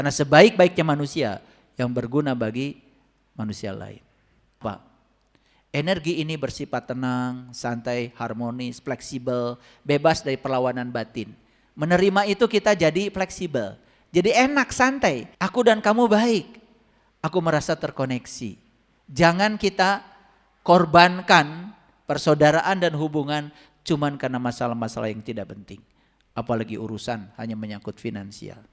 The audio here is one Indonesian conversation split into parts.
Karena sebaik-baiknya manusia yang berguna bagi manusia lain. Pak, energi ini bersifat tenang, santai, harmonis, fleksibel, bebas dari perlawanan batin. Menerima itu kita jadi fleksibel. Jadi enak, santai. Aku dan kamu baik. Aku merasa terkoneksi. Jangan kita korbankan persaudaraan dan hubungan cuman karena masalah-masalah yang tidak penting. Apalagi urusan hanya menyangkut finansial.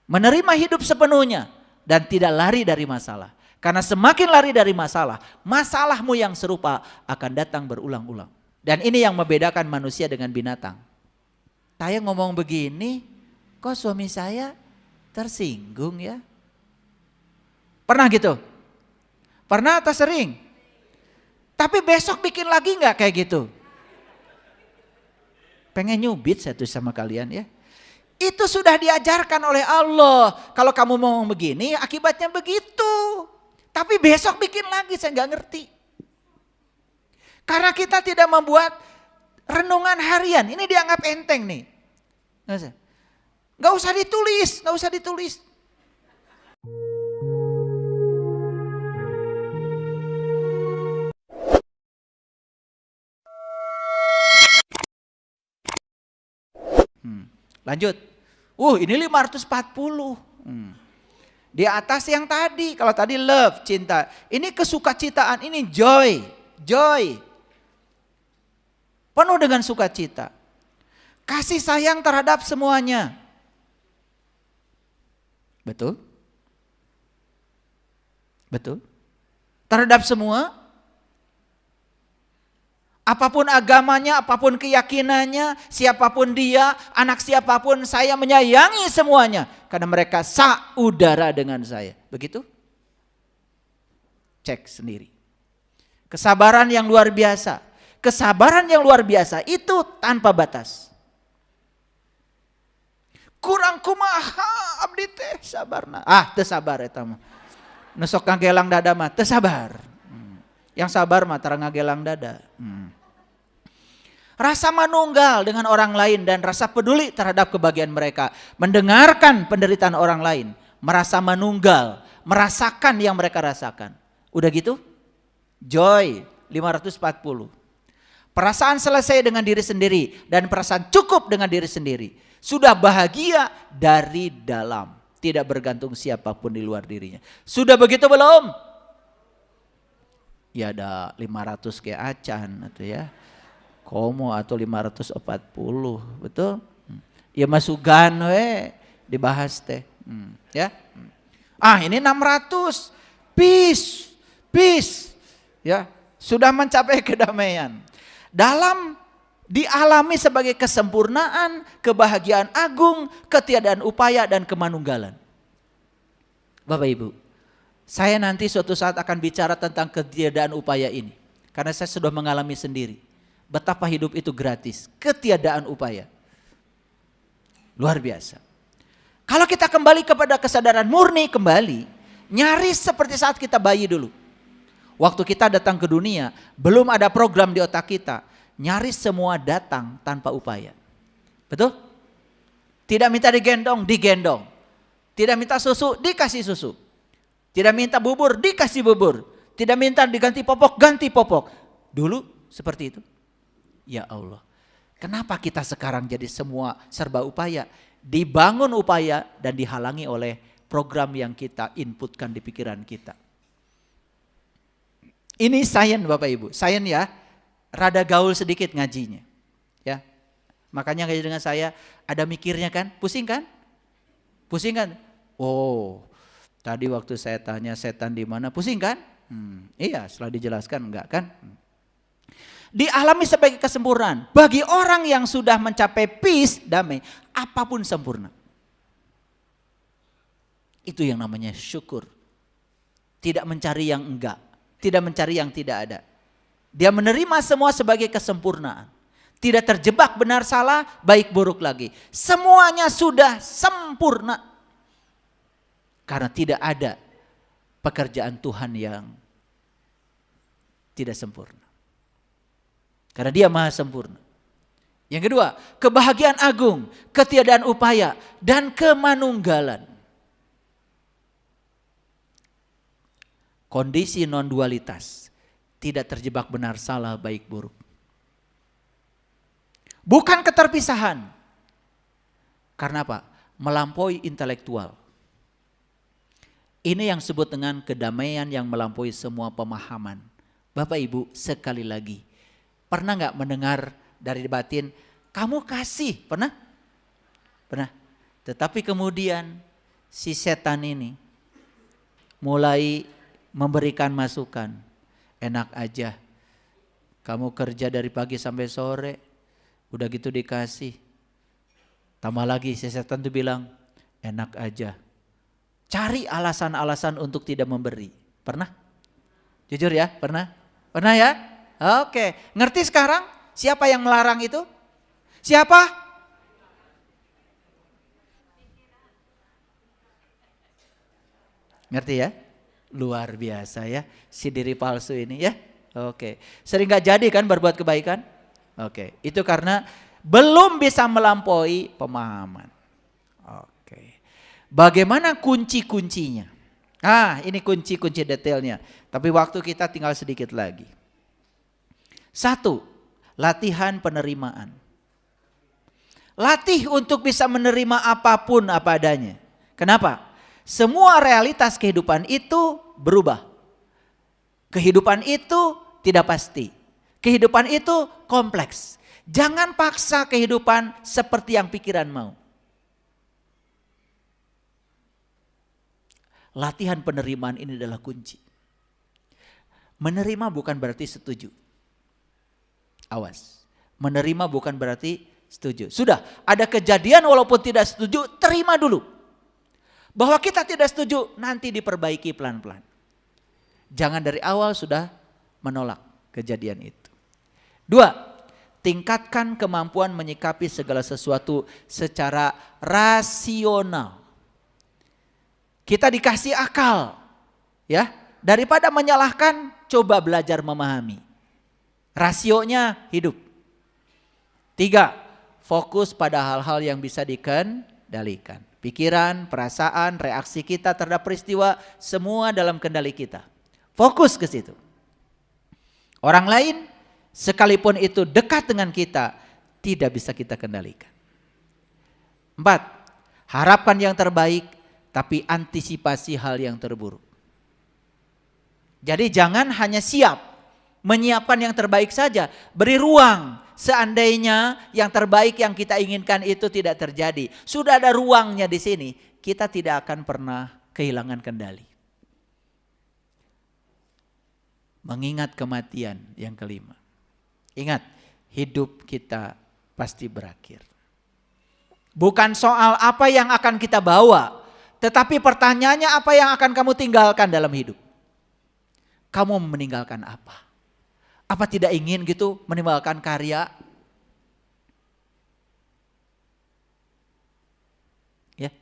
Menerima hidup sepenuhnya dan tidak lari dari masalah. Karena semakin lari dari masalah, masalahmu yang serupa akan datang berulang-ulang. Dan ini yang membedakan manusia dengan binatang. Saya ngomong begini, kok suami saya tersinggung ya? Pernah gitu? Pernah atau sering? Tapi besok bikin lagi nggak kayak gitu? Pengen nyubit saya tuh sama kalian ya. Itu sudah diajarkan oleh Allah. Kalau kamu mau begini, akibatnya begitu. Tapi besok bikin lagi, saya nggak ngerti. Karena kita tidak membuat renungan harian. Ini dianggap enteng nih. Nggak usah ditulis, nggak usah ditulis. Lanjut. Ini 540. Di atas yang tadi. Kalau tadi love, cinta. Ini kesukacitaan, ini joy. Joy. Penuh dengan sukacita. Kasih sayang terhadap semuanya. Betul? Betul? Terhadap semua. Apapun agamanya, apapun keyakinannya, siapapun dia, anak siapapun, saya menyayangi semuanya. Karena mereka saudara dengan saya. Begitu? Cek sendiri. Kesabaran yang luar biasa. Kesabaran yang luar biasa itu tanpa batas. Kurang kumaha abdi teh sabarna. Teu sabar eta mah. Nusok ngagelang dada mah teu sabar. Yang sabar mah tara ngagelang dada. Rasa manunggal dengan orang lain dan rasa peduli terhadap kebahagiaan mereka. Mendengarkan penderitaan orang lain. Merasa manunggal. Merasakan yang mereka rasakan. Udah gitu? Joy 540. Perasaan selesai dengan diri sendiri. Dan perasaan cukup dengan diri sendiri. Sudah bahagia dari dalam. Tidak bergantung siapapun di luar dirinya. Sudah begitu belum? Ya ada 500 kayak acan atau ya. Komo atau 540, betul? Ya masukan we dibahas teh. Ya. Ini 600. Peace. Ya, sudah mencapai kedamaian. Dalam dialami sebagai kesempurnaan, kebahagiaan agung, ketiadaan upaya dan kemanunggalan. Bapak Ibu, saya nanti suatu saat akan bicara tentang ketiadaan upaya ini. Karena saya sudah mengalami sendiri. Betapa hidup itu gratis, ketiadaan upaya. Luar biasa. Kalau kita kembali kepada kesadaran murni kembali, nyaris seperti saat kita bayi dulu. Waktu kita datang ke dunia, belum ada program di otak kita, nyaris semua datang tanpa upaya. Betul? Tidak minta digendong, digendong. Tidak minta susu, dikasih susu. Tidak minta bubur, dikasih bubur. Tidak minta diganti popok, ganti popok. Dulu seperti itu. Ya Allah, kenapa kita sekarang jadi semua serba upaya? Dibangun upaya dan dihalangi oleh program yang kita inputkan di pikiran kita. Ini sains Bapak Ibu, sains ya, rada gaul sedikit ngajinya. Ya, makanya ngaji dengan saya ada mikirnya kan, pusing kan? Pusing kan? Tadi waktu saya tanya setan di mana, pusing kan? Iya, setelah dijelaskan enggak kan? Dialami sebagai kesempurnaan. Bagi orang yang sudah mencapai peace, damai, apapun sempurna. Itu yang namanya syukur. Tidak mencari yang enggak, tidak mencari yang tidak ada. Dia menerima semua sebagai kesempurnaan. Tidak terjebak benar salah, baik buruk lagi. Semuanya sudah sempurna. Karena tidak ada pekerjaan Tuhan yang tidak sempurna. Karena dia maha sempurna. Yang kedua, kebahagiaan agung, ketiadaan upaya, dan kemanunggalan. kondisi non-dualitas. Tidak terjebak benar salah, baik buruk. Bukan keterpisahan. Karena apa? Melampaui intelektual. Ini yang disebut dengan kedamaian yang melampaui semua pemahaman. Bapak Ibu, sekali lagi. Pernah gak mendengar dari batin, kamu kasih? Pernah? Pernah. Tetapi kemudian si setan ini mulai memberikan masukan. Enak aja, kamu kerja dari pagi sampai sore, udah gitu dikasih. Tambah lagi si setan tuh bilang, enak aja. Cari alasan-alasan untuk tidak memberi. Pernah? Jujur ya, pernah? Pernah ya? Oke, ngerti sekarang siapa yang melarang itu? Siapa? Ngerti ya? Luar biasa ya, si diri palsu ini ya. Oke, sering gak jadi kan berbuat kebaikan? Oke, itu karena belum bisa melampaui pemahaman. Oke, bagaimana kunci-kuncinya? Ini kunci-kunci detailnya. Tapi waktu kita tinggal sedikit lagi. 1, latihan penerimaan. Latih untuk bisa menerima apapun apa adanya. Kenapa? Semua realitas kehidupan itu berubah. Kehidupan itu tidak pasti. Kehidupan itu kompleks. Jangan paksa kehidupan seperti yang pikiran mau. Latihan penerimaan ini adalah kunci. Menerima bukan berarti setuju. Awas. Menerima bukan berarti setuju. Sudah, ada kejadian walaupun tidak setuju, terima dulu. Bahwa kita tidak setuju, nanti diperbaiki pelan-pelan. Jangan dari awal sudah menolak kejadian itu. 2, tingkatkan kemampuan menyikapi segala sesuatu secara rasional. Kita dikasih akal, ya. Daripada menyalahkan, coba belajar memahami. Rasionya hidup. 3, fokus pada hal-hal yang bisa dikendalikan. Pikiran, perasaan, reaksi kita terhadap peristiwa, semua dalam kendali kita. Fokus ke situ. Orang lain, sekalipun itu dekat dengan kita, tidak bisa kita kendalikan. 4, harapkan yang terbaik, tapi antisipasi hal yang terburuk. Jadi jangan hanya siap, menyiapkan yang terbaik saja, beri ruang. Seandainya yang terbaik yang kita inginkan itu tidak terjadi, sudah ada ruangnya di sini, kita tidak akan pernah kehilangan kendali. Mengingat kematian yang kelima. Ingat, hidup kita pasti berakhir. Bukan soal apa yang akan kita bawa, tetapi pertanyaannya apa yang akan kamu tinggalkan dalam hidup. Kamu meninggalkan apa? Apa tidak ingin gitu meninggalkan karya? Ya.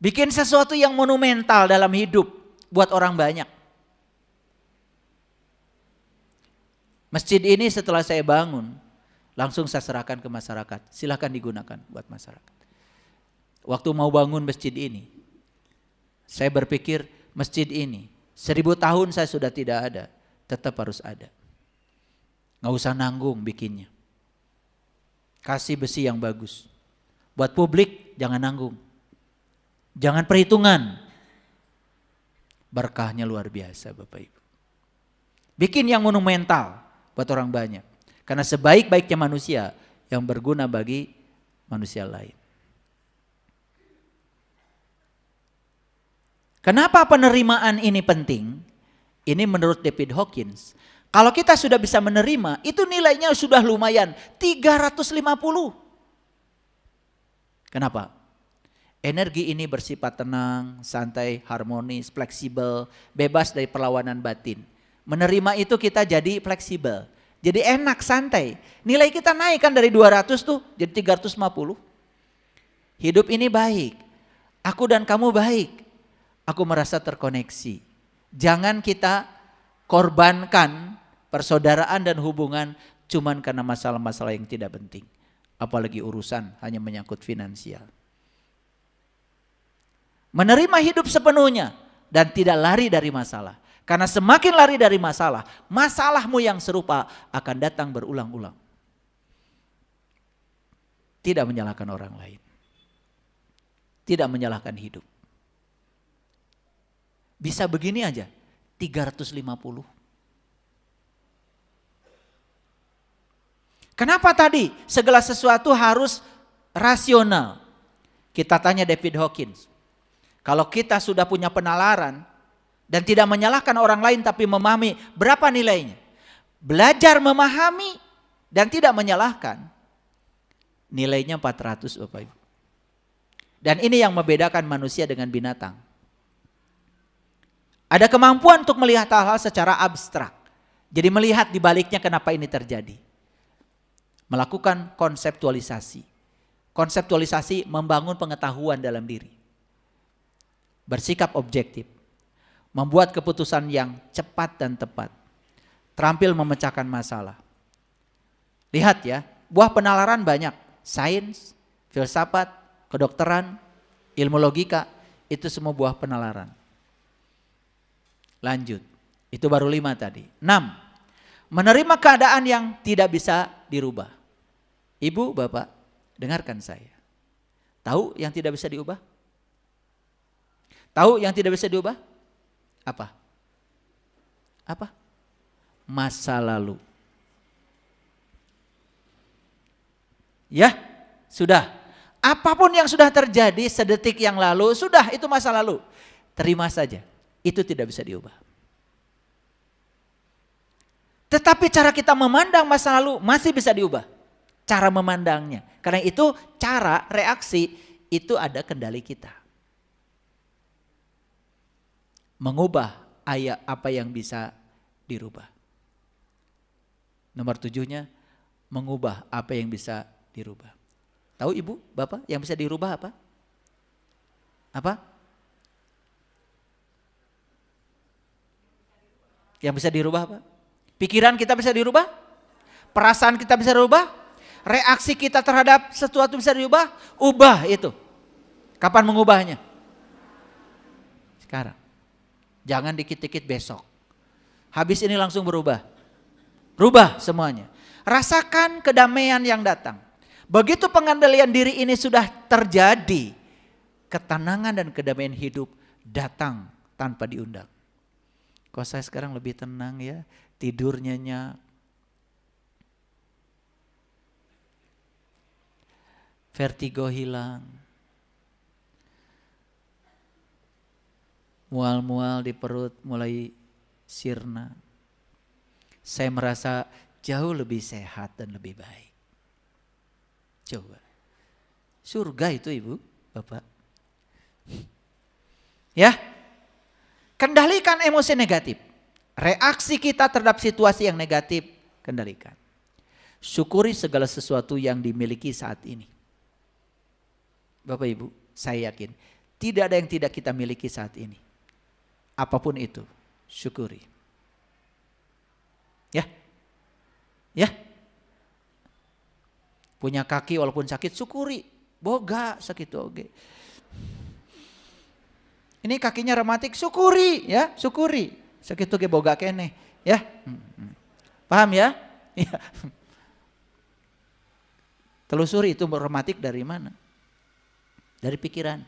Bikin sesuatu yang monumental dalam hidup buat orang banyak. Masjid ini setelah saya bangun, langsung saya serahkan ke masyarakat. Silakan digunakan buat masyarakat. Waktu mau bangun masjid ini, saya berpikir masjid ini 1000 tahun saya sudah tidak ada. Tetap harus ada. Nggak usah nanggung bikinnya. Kasih besi yang bagus. Buat publik jangan nanggung. Jangan perhitungan. Berkahnya luar biasa Bapak Ibu. Bikin yang monumental buat orang banyak. Karena sebaik-baiknya manusia yang berguna bagi manusia lain. Kenapa penerimaan ini penting? Ini menurut David Hawkins. Kalau kita sudah bisa menerima, itu nilainya sudah lumayan. 350. Kenapa? Energi ini bersifat tenang, santai, harmonis, fleksibel, bebas dari perlawanan batin. Menerima itu kita jadi fleksibel. Jadi enak, santai. Nilai kita naik kan dari 200 tuh jadi 350. Hidup ini baik. Aku dan kamu baik. Aku merasa terkoneksi. Jangan kita korbankan persaudaraan dan hubungan cuman karena masalah-masalah yang tidak penting. Apalagi urusan hanya menyangkut finansial. Menerima hidup sepenuhnya dan tidak lari dari masalah. Karena semakin lari dari masalah, masalahmu yang serupa akan datang berulang-ulang. Tidak menyalahkan orang lain. Tidak menyalahkan hidup. Bisa begini aja, 350. Kenapa tadi segala sesuatu harus rasional? Kita tanya David Hawkins. Kalau kita sudah punya penalaran dan tidak menyalahkan orang lain tapi memahami, berapa nilainya? Belajar memahami dan tidak menyalahkan, nilainya 400 Bapak Ibu. Dan ini yang membedakan manusia dengan binatang. Ada kemampuan untuk melihat hal-hal secara abstrak. Jadi melihat di baliknya kenapa ini terjadi. Melakukan konseptualisasi. Konseptualisasi membangun pengetahuan dalam diri. Bersikap objektif. Membuat keputusan yang cepat dan tepat. Terampil memecahkan masalah. Lihat ya, buah penalaran banyak. Sains, filsafat, kedokteran, ilmu logika, itu semua buah penalaran. Lanjut, itu baru 5 tadi. 6, menerima keadaan yang tidak bisa dirubah. Ibu, Bapak, dengarkan saya. Tahu yang tidak bisa diubah? Tahu yang tidak bisa diubah? Apa? Apa? Masa lalu. Ya, sudah. Apapun yang sudah terjadi sedetik yang lalu, sudah itu masa lalu. Terima saja, itu tidak bisa diubah. Tetapi cara kita memandang masa lalu masih bisa diubah. Cara memandangnya. Karena itu cara reaksi itu ada kendali kita. Mengubah apa yang bisa dirubah. Nomor 7-nya, mengubah apa yang bisa dirubah. Tahu Ibu, Bapak, yang bisa dirubah apa? Apa? Yang bisa dirubah apa? Pikiran kita bisa dirubah? Perasaan kita bisa dirubah? Reaksi kita terhadap sesuatu bisa dirubah? Ubah itu. Kapan mengubahnya? Sekarang. Jangan dikit-dikit besok. Habis ini langsung berubah. Rubah semuanya. Rasakan kedamaian yang datang. Begitu pengendalian diri ini sudah terjadi, ketenangan dan kedamaian hidup datang tanpa diundang. Kok saya sekarang lebih tenang ya, tidur nyenyak. Vertigo hilang. Mual-mual di perut mulai sirna. Saya merasa jauh lebih sehat dan lebih baik. Coba. Surga itu Ibu, Bapak. Ya. Kendalikan emosi negatif. Reaksi kita terhadap situasi yang negatif, kendalikan. Syukuri segala sesuatu yang dimiliki saat ini. Bapak Ibu, saya yakin tidak ada yang tidak kita miliki saat ini. Apapun itu, syukuri. Ya. Ya. Punya kaki walaupun sakit, syukuri. Boga sakit oge. Ini kakinya rematik, syukuri ya, syukuri. Sakit oge boga kene, ya. Paham ya? Ya. Telusuri itu rematik dari mana? Dari pikiran.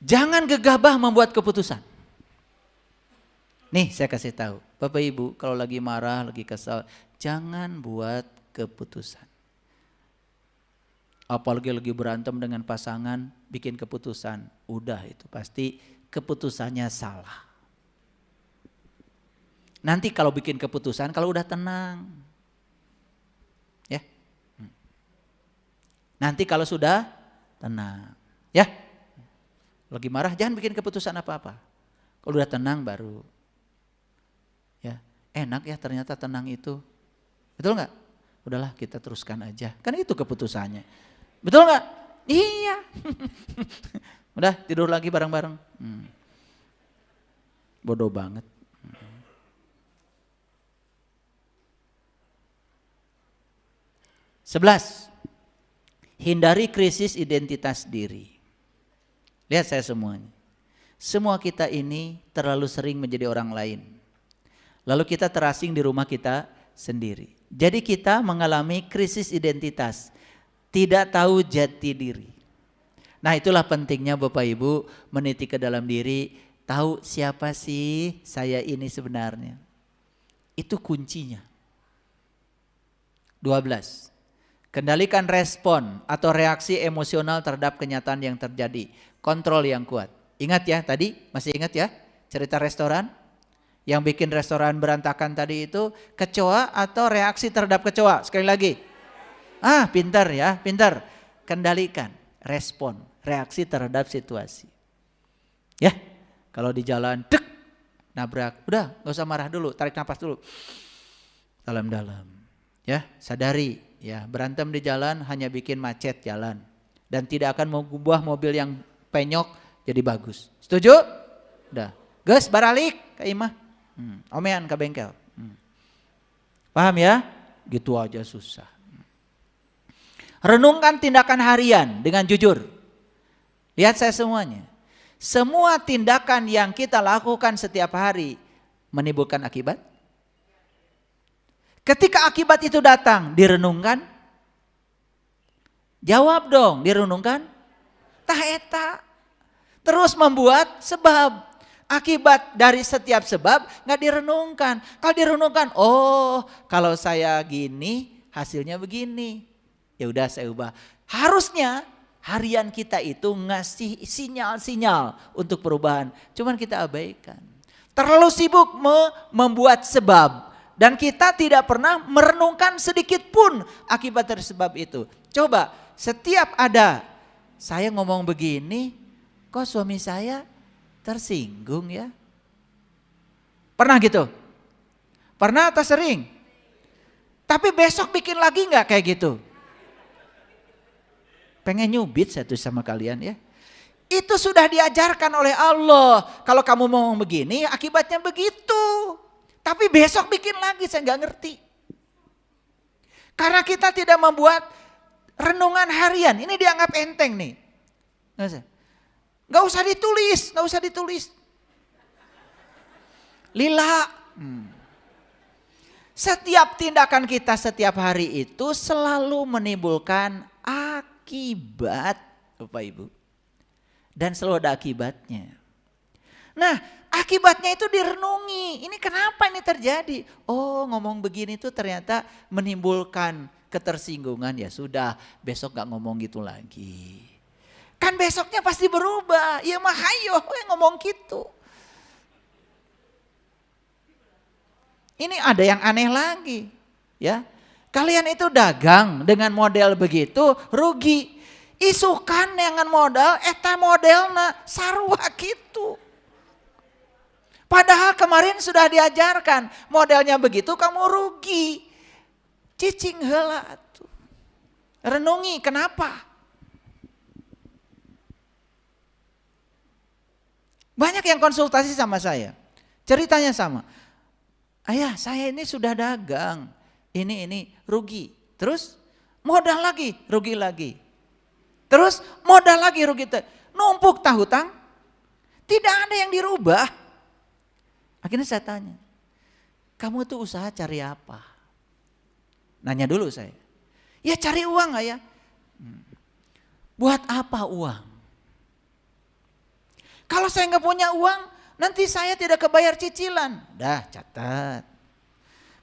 Jangan gegabah membuat keputusan. Nih saya kasih tahu, Bapak Ibu kalau lagi marah, lagi kesal, jangan buat keputusan. Apalagi lagi berantem dengan pasangan, bikin keputusan, udah itu pasti keputusannya salah. Nanti kalau bikin keputusan, kalau udah tenang, ya. Nanti kalau sudah tenang, ya. Lagi marah jangan bikin keputusan apa-apa. Kalau udah tenang baru. Ya, enak ya ternyata tenang itu. Betul nggak? Udahlah kita teruskan aja. Kan itu keputusannya. Betul nggak? Iya. Udah tidur lagi bareng-bareng. Bodoh banget. Sebelas. Hindari krisis identitas diri. Lihat saya semuanya. Semua kita ini terlalu sering menjadi orang lain. Lalu kita terasing di rumah kita sendiri. Jadi kita mengalami krisis identitas. Tidak tahu jati diri. Nah itulah pentingnya Bapak Ibu meniti ke dalam diri. Tahu siapa sih saya ini sebenarnya. Itu kuncinya. 12. Kendalikan respon atau reaksi emosional terhadap kenyataan yang terjadi. Kontrol yang kuat. Ingat ya tadi, masih ingat ya cerita restoran? Yang bikin restoran berantakan tadi itu kecoa atau reaksi terhadap kecoa? Sekali lagi. Pintar ya, pintar. Kendalikan respon, reaksi terhadap situasi. Ya, kalau di jalan, dek, nabrak. Udah, gak usah marah dulu, tarik nafas dulu. Dalam-dalam. Ya, sadari. Ya, berantem di jalan hanya bikin macet jalan. Dan tidak akan mengubah mobil yang penyok jadi bagus. Setuju? Udah. Gus, baralik ke imah. Omean ke bengkel. Paham ya? Gitu aja susah. Renungkan tindakan harian dengan jujur. Lihat saya semuanya. Semua tindakan yang kita lakukan setiap hari menimbulkan akibat. Ketika akibat itu datang, direnungkan. Jawab dong, direnungkan. Tah eta. Terus membuat sebab. Akibat dari setiap sebab gak direnungkan. Kalau direnungkan, oh kalau saya gini hasilnya begini. Ya udah saya ubah. Harusnya harian kita itu ngasih sinyal-sinyal untuk perubahan. Cuman kita abaikan. Terlalu sibuk membuat sebab. Dan kita tidak pernah merenungkan sedikit pun akibat dari sebab itu. Coba setiap ada saya ngomong begini, kok suami saya tersinggung ya? Pernah gitu? Pernah atau sering? Tapi besok bikin lagi gak kayak gitu? Pengen nyubit saya tuh sama kalian ya. Itu sudah diajarkan oleh Allah. Kalau kamu mau begini akibatnya begitu. Tapi besok bikin lagi saya gak ngerti. Karena kita tidak membuat renungan harian. Ini dianggap enteng nih. Gak usah ditulis. Lila. Setiap tindakan kita setiap hari itu selalu menimbulkan akibat, Bapak Ibu. Dan selalu ada akibatnya. Nah, akibatnya itu direnungi. Ini kenapa ini terjadi? Oh, ngomong begini tuh ternyata menimbulkan ketersinggungan. Ya sudah, besok gak ngomong gitu lagi. Kan besoknya pasti berubah. Ya mah hayo ngomong gitu. Ini ada yang aneh lagi. Ya, kalian itu dagang dengan model begitu rugi. Isukan dengan modal, eta modelna sarua gitu. Padahal kemarin sudah diajarkan modelnya begitu kamu rugi. Cicing heula tuh. Renungi kenapa? Banyak yang konsultasi sama saya. Ceritanya sama. Ayah, saya ini sudah dagang. Ini rugi. Terus modal lagi, rugi lagi. Terus modal lagi, rugi. Numpuk hutang. Tidak ada yang dirubah. Akhirnya saya tanya. Kamu tuh usaha cari apa? Nanya dulu saya. Ya cari uang ayah. Buat apa uang? Kalau saya nggak punya uang, nanti saya tidak kebayar cicilan. Dah catat.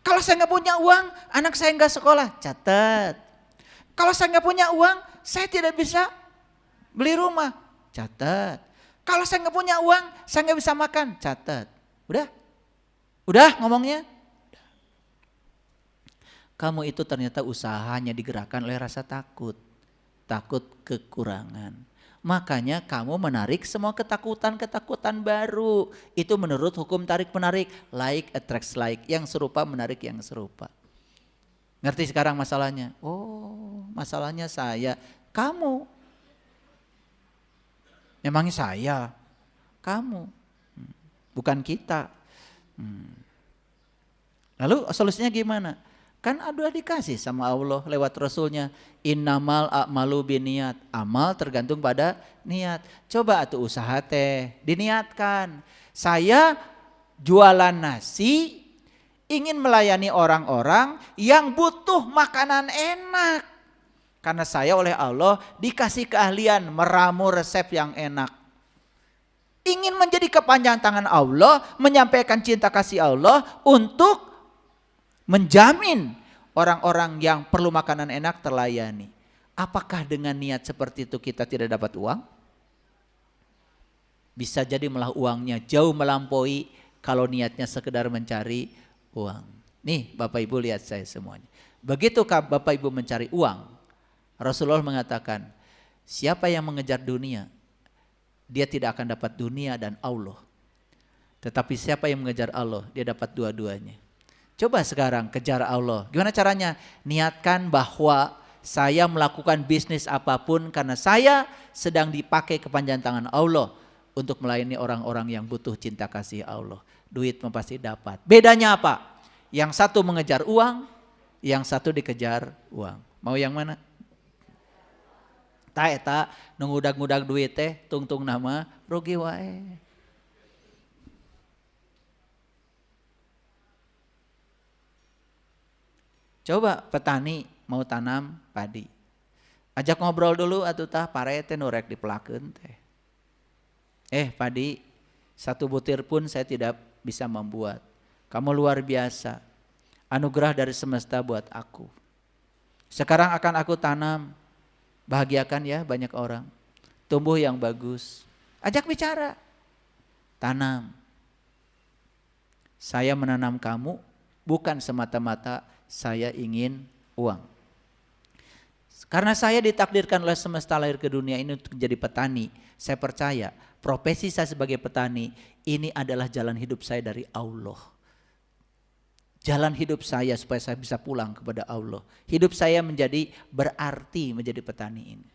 Kalau saya nggak punya uang, anak saya nggak sekolah. Catat. Kalau saya nggak punya uang, saya tidak bisa beli rumah. Catat. Kalau saya nggak punya uang, saya nggak bisa makan. Catat. Udah ngomongnya. Kamu itu ternyata usahanya digerakkan oleh rasa takut. Takut kekurangan. Makanya kamu menarik semua ketakutan-ketakutan baru. Itu menurut hukum tarik-menarik. Like attracts like. Yang serupa menarik yang serupa. Ngerti sekarang masalahnya? Oh, masalahnya saya. Kamu. Memangnya saya? Kamu. Bukan kita. Lalu solusinya gimana? Kan udah dikasih sama Allah lewat Rasulnya. Innamal a'malu biniat. Amal tergantung pada niat. Coba atuh usaha teh diniatkan. Saya jualan nasi, ingin melayani orang-orang yang butuh makanan enak. Karena saya oleh Allah dikasih keahlian meramu resep yang enak. Ingin menjadi kepanjangan tangan Allah, menyampaikan cinta kasih Allah untuk menjamin orang-orang yang perlu makanan enak terlayani. Apakah dengan niat seperti itu kita tidak dapat uang? Bisa jadi malah uangnya jauh melampaui kalau niatnya sekedar mencari uang. Nih Bapak Ibu lihat saya semuanya. Begitu Bapak Ibu mencari uang, Rasulullah mengatakan, siapa yang mengejar dunia, dia tidak akan dapat dunia dan Allah. Tetapi siapa yang mengejar Allah, dia dapat dua-duanya. Coba sekarang kejar Allah. Gimana caranya? Niatkan bahwa saya melakukan bisnis apapun karena saya sedang dipakai kepanjangan tangan Allah untuk melayani orang-orang yang butuh cinta kasih Allah. Duit pasti dapat. Bedanya apa? Yang satu mengejar uang, yang satu dikejar uang. Mau yang mana? Tak eta nungudag-ngudag duit teh tungtung nama rugi wae. Coba petani mau tanam padi. Ajak ngobrol dulu atuh tah pare teh nu rek dipelakeun teh. Padi, 1 butir pun saya tidak bisa membuat. Kamu luar biasa. Anugerah dari semesta buat aku. Sekarang akan aku tanam. Bahagiakan ya banyak orang. Tumbuh yang bagus. Ajak bicara. Tanam. Saya menanam kamu bukan semata-mata saya ingin uang. Karena saya ditakdirkan oleh semesta lahir ke dunia ini untuk menjadi petani. Saya percaya profesi saya sebagai petani ini adalah jalan hidup saya dari Allah. Jalan hidup saya supaya saya bisa pulang kepada Allah. Hidup saya menjadi berarti menjadi petani ini.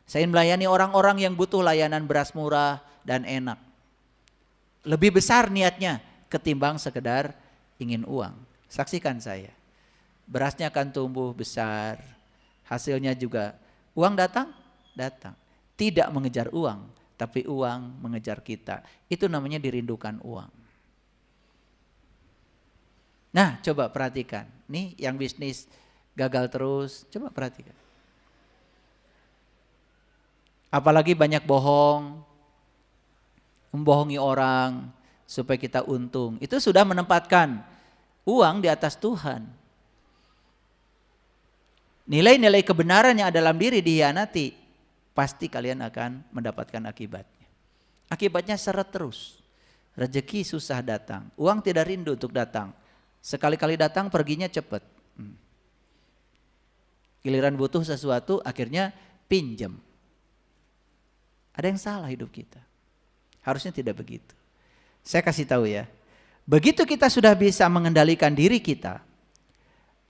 Saya melayani orang-orang yang butuh layanan beras murah dan enak. Lebih besar niatnya ketimbang sekedar ingin uang. Saksikan saya. Berasnya akan tumbuh besar, hasilnya juga uang datang. Tidak mengejar uang, tapi uang mengejar kita. Itu namanya dirindukan uang. Nah coba perhatikan, nih yang bisnis gagal terus, coba perhatikan. Apalagi banyak bohong, membohongi orang supaya kita untung. Itu sudah menempatkan uang di atas Tuhan. Nilai-nilai kebenaran yang ada dalam diri dihianati, pasti kalian akan mendapatkan akibatnya. Akibatnya seret terus. Rezeki susah datang, uang tidak rindu untuk datang. Sekali-kali datang perginya cepat. Giliran butuh sesuatu akhirnya pinjam. Ada yang salah hidup kita. Harusnya tidak begitu. Saya kasih tahu ya. Begitu kita sudah bisa mengendalikan diri kita,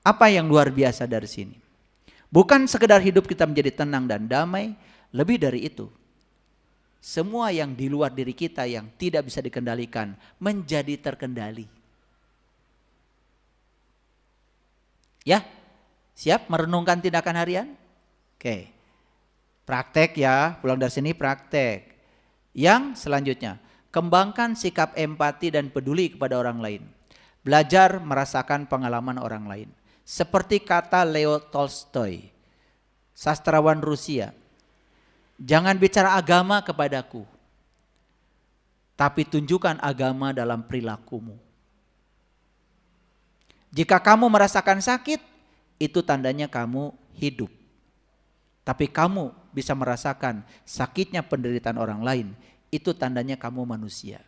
apa yang luar biasa dari sini? Bukan sekedar hidup kita menjadi tenang dan damai, lebih dari itu. Semua yang di luar diri kita yang tidak bisa dikendalikan menjadi terkendali. Ya, siap merenungkan tindakan harian? Oke, praktek ya, pulang dari sini praktek. Yang selanjutnya, kembangkan sikap empati dan peduli kepada orang lain. Belajar merasakan pengalaman orang lain. Seperti kata Leo Tolstoy, sastrawan Rusia, jangan bicara agama kepadaku, tapi tunjukkan agama dalam perilakumu. Jika kamu merasakan sakit, itu tandanya kamu hidup. Tapi kamu bisa merasakan sakitnya penderitaan orang lain, itu tandanya kamu manusia.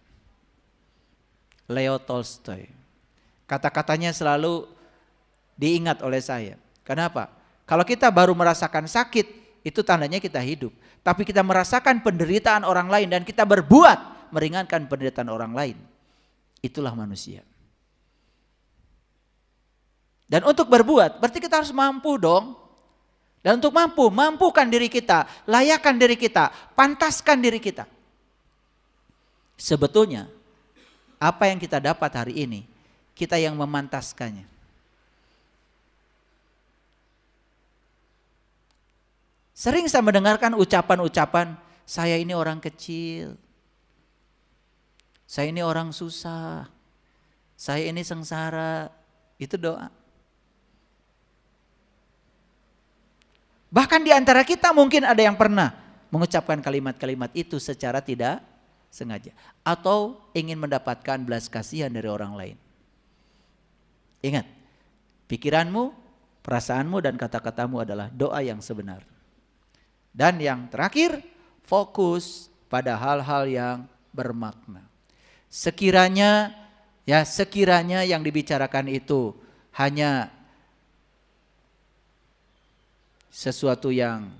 Leo Tolstoy. Kata-katanya selalu diingat oleh saya. Kenapa? Kalau kita baru merasakan sakit, itu tandanya kita hidup. Tapi kita merasakan penderitaan orang lain dan kita berbuat meringankan penderitaan orang lain, itulah manusia. Dan untuk berbuat, berarti kita harus mampu dong. Dan untuk mampu, mampukan diri kita, layakkan diri kita, pantaskan diri kita. Sebetulnya, apa yang kita dapat hari ini, kita yang memantaskannya. Sering saya mendengarkan ucapan-ucapan, saya ini orang kecil, saya ini orang susah, saya ini sengsara. Itu doa. Bahkan di antara kita mungkin ada yang pernah mengucapkan kalimat-kalimat itu secara tidak sengaja. Atau ingin mendapatkan belas kasihan dari orang lain. Ingat, pikiranmu, perasaanmu dan kata-katamu adalah doa yang sebenar. Dan yang terakhir, fokus pada hal-hal yang bermakna. Sekiranya yang dibicarakan itu hanya sesuatu yang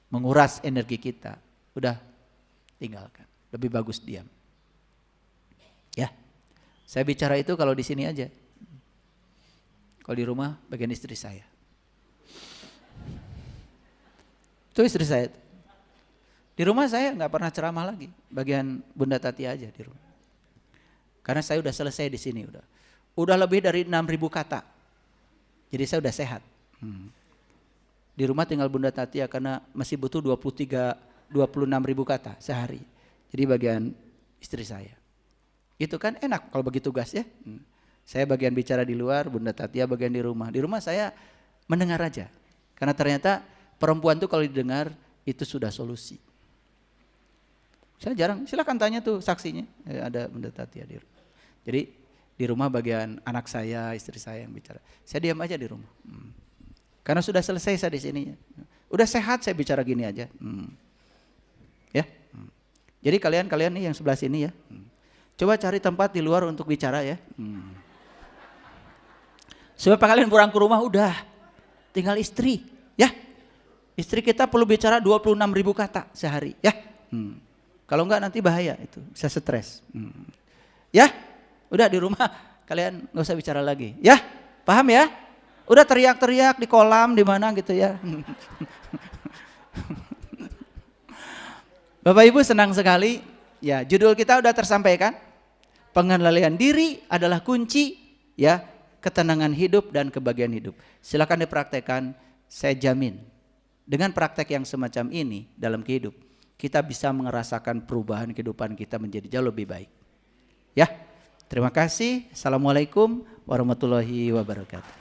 menguras energi kita, udah tinggalkan. Lebih bagus diam. Ya. Saya bicara itu kalau di sini aja. Kalau di rumah bagian istri saya. Itu istri saya. Di rumah saya nggak pernah ceramah lagi, bagian Bunda Tati aja di rumah. Karena saya udah selesai di sini udah lebih dari 6.000 kata. Jadi saya udah sehat. Di rumah tinggal Bunda Tati ya, karena masih butuh 26.000 kata sehari. Jadi bagian istri saya. Itu kan enak kalau bagi tugas ya. Saya bagian bicara di luar, Bunda Tati bagian di rumah. Di rumah saya mendengar aja. Karena ternyata perempuan tuh kalau didengar itu sudah solusi. Saya jarang, silakan tanya tuh saksinya. Ada Bunda Tati di rumah. Jadi di rumah bagian anak saya, istri saya yang bicara. Saya diam aja di rumah. Karena sudah selesai saya di sini. Udah sehat saya bicara gini aja. Ya. Jadi kalian nih yang sebelah sini ya. Coba cari tempat di luar untuk bicara ya. Sebab kalian pulang ke rumah udah tinggal istri ya. Istri kita perlu bicara 26.000 kata sehari ya. Kalau enggak nanti bahaya itu, bisa stres. Ya, udah di rumah kalian nggak usah bicara lagi. Ya, paham ya? Udah teriak-teriak di kolam di mana gitu ya. Bapak Ibu senang sekali. Ya, judul kita udah tersampaikan. Pengendalian diri adalah kunci ya ketenangan hidup dan kebahagiaan hidup. Silakan dipraktekkan, saya jamin. Dengan praktek yang semacam ini dalam kehidup, kita bisa merasakan perubahan kehidupan kita menjadi jauh lebih baik. Ya, terima kasih. Assalamualaikum warahmatullahi wabarakatuh.